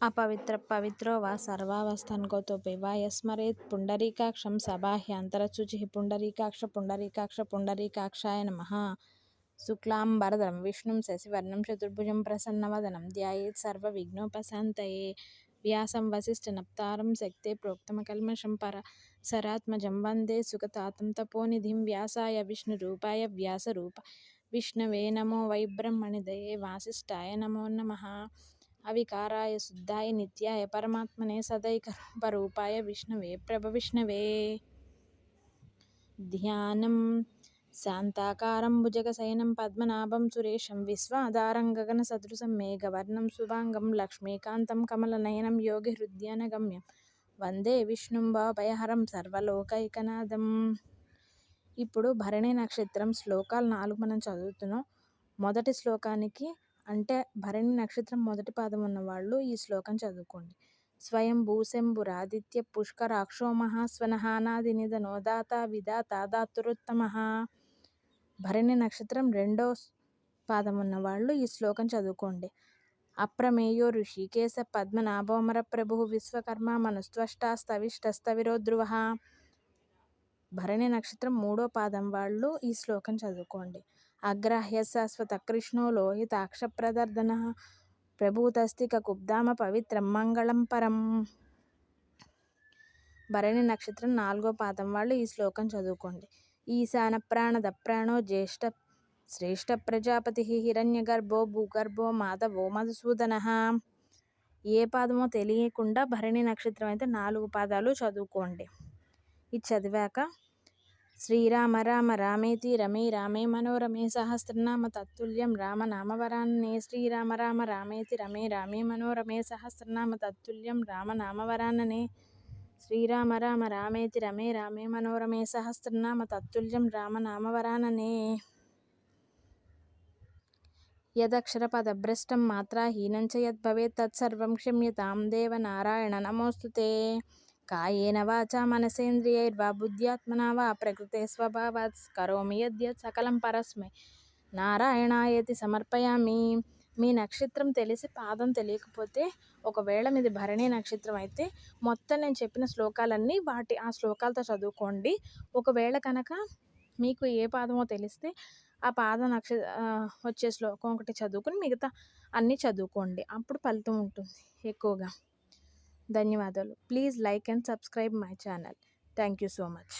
अपवित्र पवित्रो वा सर्वावस्थान्गतोऽपि वा यस्मरेत् पुण्डरीकाक्षं सबाह्यान्तरशुचिः पुण्डरीकाक्ष पुण्डरीकाक्ष पुण्डरीकाक्षाय नमः। शुक्लाम्बरधरं विष्णुं शशिवर्णं चतुर्भुजं प्रसन्नवदनं ध्यायेत् सर्वविघ्नोपशान्तये। व्यासं वसिष्ठनप्तारं शक्ते प्रोक्तमकल्मषं पराशरात्मजं वन्दे सुगतातं तपोनिधिं व्यासाय विष्णुरूपाय व्यासरूपाय विष्णवे नमो वै ब्रह्मनिधये वासिष्ठाय नमो नमः। अविकाराय शुद्धाय नित्याय परमात्मने सदैकरूपाय विष्णवे प्रभविष्णवे। ध्यानं शान्ताकारं भुजगशयनं पद्मनाभं सुरेशं विश्वाधारं गगनसदृशं मेघवर्णं शुभांगं लक्ष्मीकान्तं कमलनयनं योगिहृद्यानगम्यं వందే విష్ణుం భవభయహరం సర్వలోకైకనాథం. ఇప్పుడు భరణి నక్షత్రం శ్లోకాలు 4 మనం చదువుతున్నాం. మొదటి శ్లోకానికి అంటే భరణి నక్షత్రం మొదటి పాదం ఉన్నవాళ్ళు ఈ శ్లోకం చదువుకోండి. స్వయం భూశంభురాదిత్య పుష్కరాక్షో మహాస్వనః నాది నిధనో దాత విధాత దాతురుత్తమః. భరణి నక్షత్రం రెండో పాదం ఉన్నవాళ్ళు ఈ శ్లోకం చదువుకోండి. అప్రమేయో ఋషికేశ పద్మనాభోమర ప్రభు విశ్వకర్మ మనుస్త్వష్టాస్తవిష్టస్తవిరో ధ్రువః. భరణి నక్షత్రం మూడో పాదం వాళ్ళు ఈ శ్లోకం చదువుకోండి. అగ్రాహ్య శాశ్వత కృష్ణో లోహితాక్ష ప్రదర్దన ప్రభూతస్తిక కుబ్ధామ పవిత్రం మంగళం పరం. భరణి నక్షత్రం నాలుగో పాదం వాళ్ళు ఈ శ్లోకం చదువుకోండి. ఈశాన ప్రాణద ప్రాణో జ్యేష్ఠ శ్రేష్ఠ ప్రజాపతి హిరణ్యగర్భో భూగర్భో మాధవో మధుసూదనః. ఏ పాదమో తెలియకుండా భరణి నక్షత్రం అయితే 4 పాదాలు చదువుకోండి. ఇది చదివాక శ్రీరామ రామ రామేతి రమే రామే మనోరమే సహస్రనామ తత్తుల్యం రామనామవరాననే. శ్రీరామ రామ రామేతి రమే రామే మనోరమే సహస్రనామ తత్తుల్యం రామనామవరాననే. శ్రీరామ రామ రామేతి రమే రామే మనోరమే సహస్రనామ తత్తుల్యం రామనామవరాననే. యదక్షరపదభ్రష్టం మాత్రాహీనం చ యద్భవేత్ తత్సర్వం క్షమ్యతాం దేవనారాయణ నమోస్తుతే. కాయేన వాచా మనసేంద్రియైర్వా బుద్ధ్యాత్మనా వా ప్రకృతే స్వభావాత్ కరోమి యద్యత్ సకలం పరస్మై నారాయణాయేతి సమర్పయామి. మీ నక్షత్రం తెలిసి పాదం తెలియకపోతే, ఒకవేళ మీది భరణి నక్షత్రం అయితే మొత్తం నేను చెప్పిన శ్లోకాలన్నీ ఆ శ్లోకాలతో చదువుకోండి. ఒకవేళ కనుక మీకు ఏ పాదమో తెలిస్తే ఆ పాదం వచ్చే శ్లోకం ఒకటి చదువుకుని మిగతా అన్నీ చదువుకోండి. అప్పుడు ఫలితం ఉంటుంది ఎక్కువగా. ధన్యవాదాలు. Please like and subscribe my channel. Thank you so much.